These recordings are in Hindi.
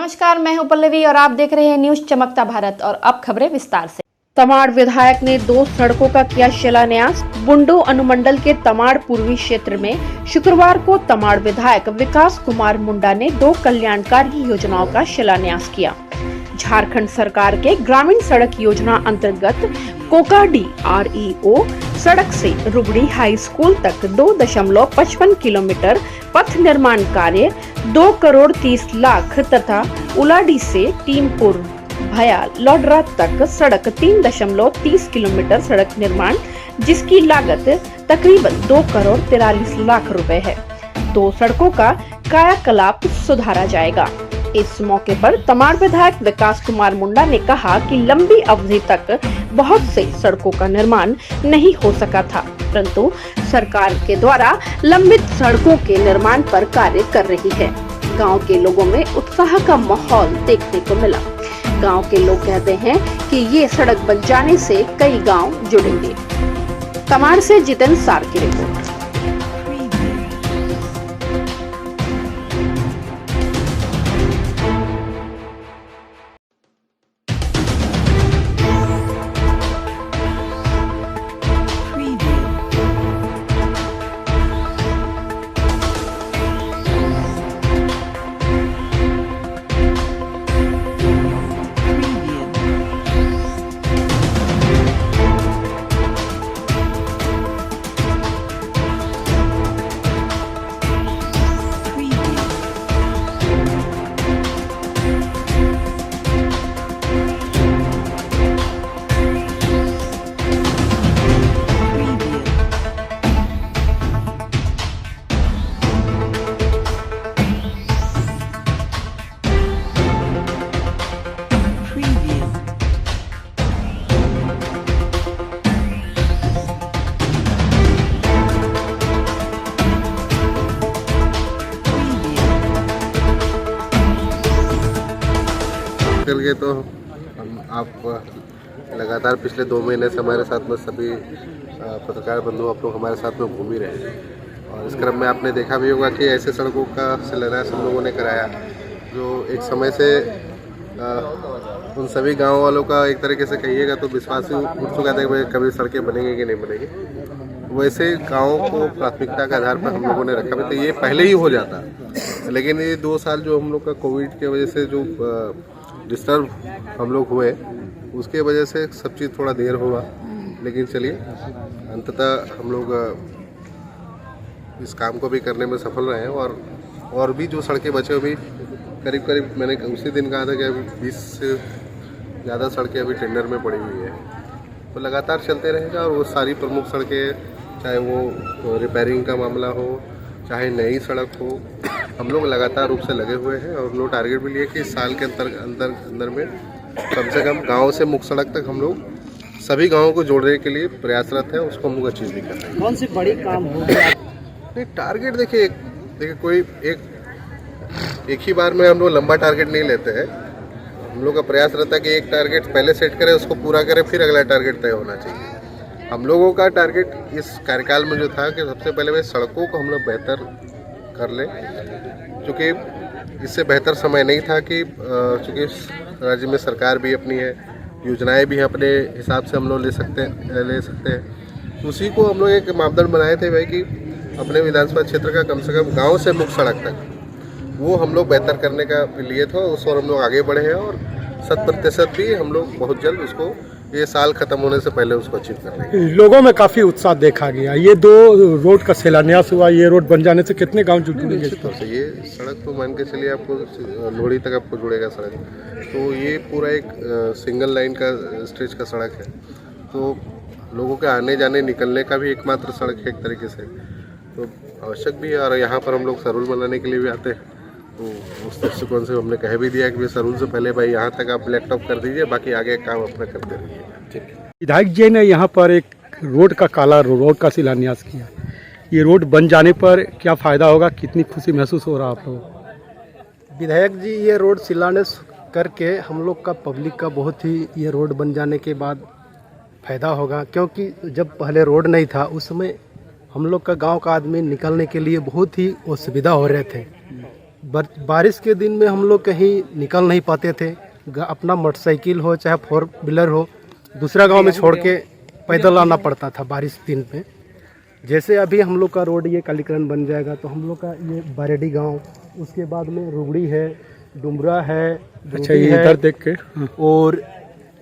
नमस्कार, मैं हूं पल्लवी और आप देख रहे हैं न्यूज चमकता भारत। और अब खबरें विस्तार से। तमाड़ विधायक ने 2 सड़कों का किया शिलान्यास। बुंडू अनुमंडल के तमाड़ पूर्वी क्षेत्र में शुक्रवार को तमाड़ विधायक विकास कुमार मुंडा ने 2 कल्याणकारी योजनाओं का शिलान्यास किया। झारखंड सरकार के ग्रामीण सड़क योजना अंतर्गत कोकाडी REO सड़क से रुगड़ी हाई स्कूल तक 2.55 किलोमीटर पथ निर्माण कार्य 2 करोड़ 30 लाख तथा उलाडी से टीमपुर भया लोडरा तक सड़क 3.30 किलोमीटर सड़क निर्माण जिसकी लागत तकरीबन 2 करोड़ 43 लाख रुपए है। 2 सड़कों का कायाकल्प सुधारा जाएगा। इस मौके पर तमाड़ विधायक विकास कुमार मुंडा ने कहा कि लंबी अवधि तक बहुत से सड़कों का निर्माण नहीं हो सका था, परंतु सरकार के द्वारा लंबित सड़कों के निर्माण पर कार्य कर रही है। गांव के लोगों में उत्साह का माहौल देखने को मिला। गांव के लोग कहते हैं कि ये सड़क बन जाने से कई गांव जुड़ेंगे। तमाड़ से जितेंद्र सार की रिपोर्ट। करके तो आप लगातार पिछले 2 महीने से हमारे साथ में सभी पत्रकार बंधु आप लोग हमारे साथ में घूम ही रहे हैं। और इस क्रम में आपने देखा भी होगा कि ऐसे सड़कों का शिलान्यास हम लोगों ने कराया जो एक समय से उन सभी गांव वालों का एक तरीके से कहिएगा तो विश्वास ही उठ चुका था कि कभी सड़कें बनेंगी कि नहीं बनेगी। वैसे गाँव को प्राथमिकता के आधार पर हम लोगों ने रखा भी, तो ये पहले ही हो जाता, लेकिन ये 2 साल जो हम लोग का कोविड की वजह से जो डिस्टर्ब हम लोग हुए उसके वजह से सब चीज़ थोड़ा देर हुआ, लेकिन चलिए अंततः हम लोग इस काम को भी करने में सफल रहे हैं। और भी जो सड़कें बचे हुए करीब मैंने उसी दिन कहा था कि अभी 20 से ज़्यादा सड़कें अभी टेंडर में पड़ी हुई है, तो लगातार चलते रहेगा। और वो सारी प्रमुख सड़कें, चाहे वो रिपेयरिंग का मामला हो चाहे नई सड़क हो, हम लोग लगातार रूप से लगे हुए हैं। और हम लोग टारगेट भी लिए कि इस साल के अंदर में कम से कम गांव से मुख्य सड़क तक हम लोग सभी गांवों को जोड़ने के लिए प्रयासरत हैं। उसको हम लोग अचीव भी कर रहे हैं। कौन सी बड़ी काम होगा? नहीं, टारगेट देखिए कोई एक ही बार में हम लोग लंबा टारगेट नहीं लेते हैं। हम लोग का प्रयास रहता है कि एक टारगेट पहले सेट करें, उसको पूरा करें, फिर अगला टारगेट तय होना चाहिए। हम लोगों का टारगेट इस कार्यकाल में जो था कि सबसे पहले वे सड़कों को हम लोग बेहतर कर लें, क्योंकि इससे बेहतर समय नहीं था कि चूँकि राज्य में सरकार भी अपनी है, योजनाएं भी अपने हिसाब से हम लोग ले सकते हैं। उसी को हम लोग एक मापदंड बनाए थे भाई कि अपने विधानसभा क्षेत्र का कम से कम गांव से मुख्य सड़क तक वो हम लोग बेहतर करने का लिए थे। उस और हम लोग आगे बढ़े हैं और 100% भी हम लोग बहुत जल्द उसको ये साल खत्म होने से पहले उसको अचीव कर लेंगे। लोगों में काफी उत्साह देखा गया। ये 2 रोड का शिलान्यास हुआ, ये रोड बन जाने से कितने गांव जुड़ेंगे? निश्चित तौर से ये सड़क तो मान के चलिए आपको लोहड़ी तक आपको जुड़ेगा सड़क, तो ये पूरा एक सिंगल लाइन का स्ट्रेच का सड़क है, तो लोगों के आने जाने निकलने का भी एकमात्र सड़क है एक तरीके से, तो आवश्यक भी है। और यहाँ पर हम लोग सरूल बनाने के लिए भी आते हैं, तो उस दृष्टिकोण से हमने कह भी दिया कि सरूल से पहले भाई यहाँ तक आप ब्लैक टॉप कर दीजिए, बाकी आगे काम अपना करते रहिए। ठीक है। विधायक जी ने यहाँ पर एक रोड का शिलान्यास किया। ये रोड बन जाने पर क्या फ़ायदा होगा, कितनी खुशी महसूस हो रहा है आप लोग? विधायक जी, ये रोड शिलान्यास करके हम लोग का पब्लिक का बहुत ही, ये रोड बन जाने के बाद फ़ायदा होगा, क्योंकि जब पहले रोड नहीं था उस समय हम लोग का गांव का आदमी निकलने के लिए बहुत ही असुविधा हो रहे थे। बारिश के दिन में हम लोग कहीं निकल नहीं पाते थे। अपना मोटरसाइकिल हो चाहे 4 व्हीलर हो, दूसरा गांव में छोड़ के पैदल आना पड़ता था बारिश दिन में। जैसे अभी हम लोग का रोड ये कालीकरण बन जाएगा तो हम लोग का ये बारेडी गांव, उसके बाद में रुगड़ी है, डुमरा है, अच्छा ये इधर देख के और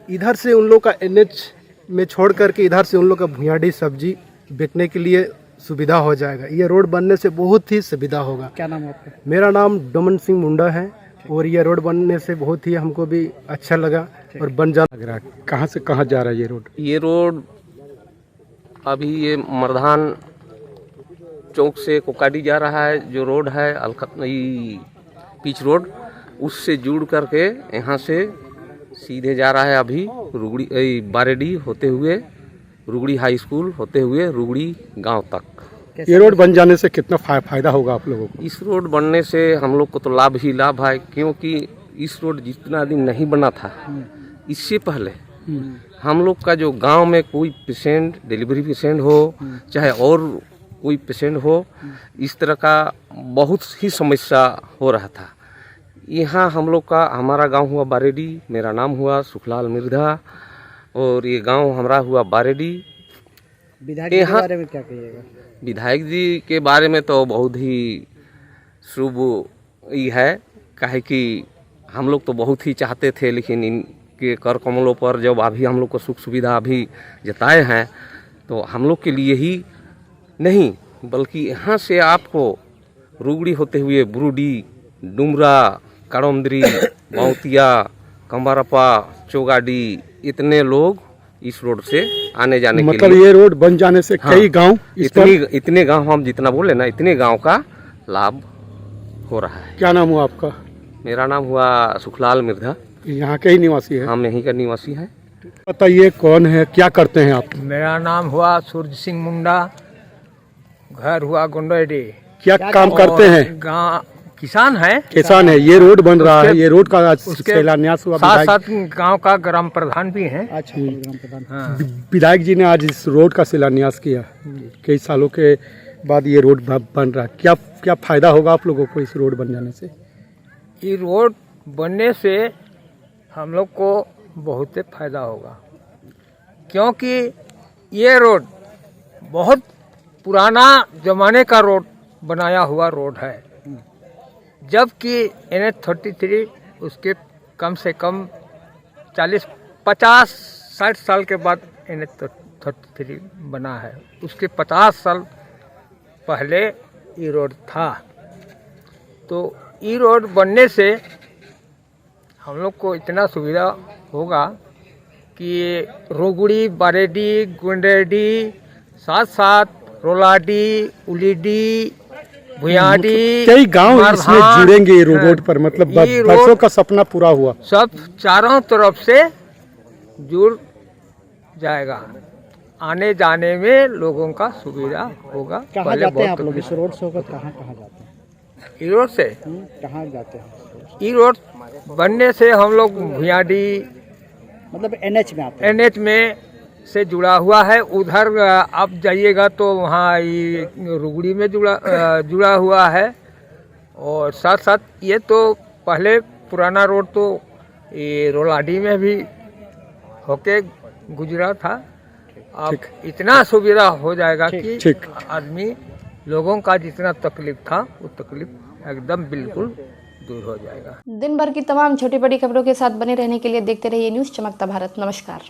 इधर से उन लोग का NH में छोड़ करके इधर से उन लोग का भुयाडी सब्जी बेचने के लिए सुविधा हो जाएगा। ये रोड बनने से बहुत ही सुविधा होगा। क्या नाम है आपका? मेरा नाम डमन सिंह मुंडा है और ये रोड बनने से बहुत ही हमको भी अच्छा लगा और बन जा लग रहा है। कहाँ से कहाँ जा रहा है ये रोड? ये रोड अभी ये मर्दान चौक से कोकाडी जा रहा है, जो रोड है पिच रोड, उससे जुड़ करके यहाँ से सीधे जा रहा है अभी रुगड़ी बारेडी होते हुए, रुगड़ी हाई स्कूल होते हुए रुगड़ी गांव तक। ये रोड बन जाने से कितना फायदा होगा आप लोगों को? इस रोड बनने से हम लोग को तो लाभ ही लाभ है, क्योंकि इस रोड जितना दिन नहीं बना था इससे पहले हम लोग का जो गांव में कोई पेशेंट, डिलीवरी पेशेंट हो चाहे और कोई पेशेंट हो, इस तरह का बहुत ही समस्या हो रहा था। यहाँ हम लोग का, हमारा गांव हुआ बारेडी, मेरा नाम हुआ सुखलाल मिर्धा और ये गांव हमारा हुआ बारेडी। विधायक जी के बारे में क्या कहिएगा? विधायक जी के बारे में तो बहुत ही शुभ ही है, काहे कि हम लोग तो बहुत ही चाहते थे, लेकिन इनके कर कमलों पर जब अभी हम लोग को सुख सुविधा अभी जताए हैं तो हम लोग के लिए ही नहीं बल्कि यहाँ से आपको रुगड़ी होते हुए बुरुडी, डुमरा, कड़मदरी, बाउतिया, कंबारपा, चौगाडी, इतने लोग इस रोड से आने जाने मतलब के लिए, ये रोड बन जाने से कई गांव इतने गांव, हम जितना बोले ना, इतने गांव का लाभ हो रहा है। क्या नाम हुआ आपका? मेरा नाम हुआ सुखलाल मिर्धा। यहाँ के ही निवासी है? हम यहीं का निवासी है। बताइए कौन है, क्या करते हैं आप? मेरा नाम हुआ सूरज सिंह मुंडा, घर हुआ गुंडोडी। क्या काम करते हैं? गाँव किसान है। किसान है। ये रोड बन रहा है, ये रोड का आज शिलान्यास हुआ। साथ साथ गांव का ग्राम प्रधान भी हैं। अच्छा, ग्राम प्रधान। हाँ। विधायक जी ने आज इस रोड का शिलान्यास किया। कई सालों के बाद ये रोड बन रहा है। क्या क्या फायदा होगा आप लोगों को इस रोड बन जाने से? ये रोड बनने से हम लोग को बहुत फायदा होगा, क्योंकि ये रोड बहुत पुराना जमाने का रोड बनाया हुआ रोड है, जबकि NH-33 उसके कम से कम 40, 50, 60 साल के बाद NH-33 बना है। उसके 50 साल पहले ये रोड था। तो ये रोड बनने से हम लोग को इतना सुविधा होगा कि रोगुड़ी, बारेडी, गुंडेडी, साथ साथ रोलाडी, उलीडी, भुयाडी, कई गांव इसमें जुड़ेंगे ये रोड पर। मतलब बरसों का सपना पूरा हुआ। सब चारों तरफ से जुड़ जाएगा, आने जाने में लोगों का सुविधा होगा। कहाँ जाते हैं आप लोग? इस रोड से होकर कहाँ कहाँ जाते हैं? ई रोड से कहाँ जाते हैं? ई रोड बनने से हम लोग भुयाडी, मतलब NH में आते हैं। NH में से जुड़ा हुआ है। उधर आप जाइएगा तो वहाँ ये रुगड़ी में जुड़ा हुआ है। और साथ साथ ये तो पहले पुराना रोड तो ये रोलाडी में भी होके गुजरा था। अब इतना सुविधा हो जाएगा कि आदमी लोगों का जितना तकलीफ था वो तकलीफ एकदम बिल्कुल दूर हो जाएगा। दिन भर की तमाम छोटी बड़ी खबरों के साथ बने रहने के लिए देखते रहिए न्यूज़ चमकता भारत। नमस्कार।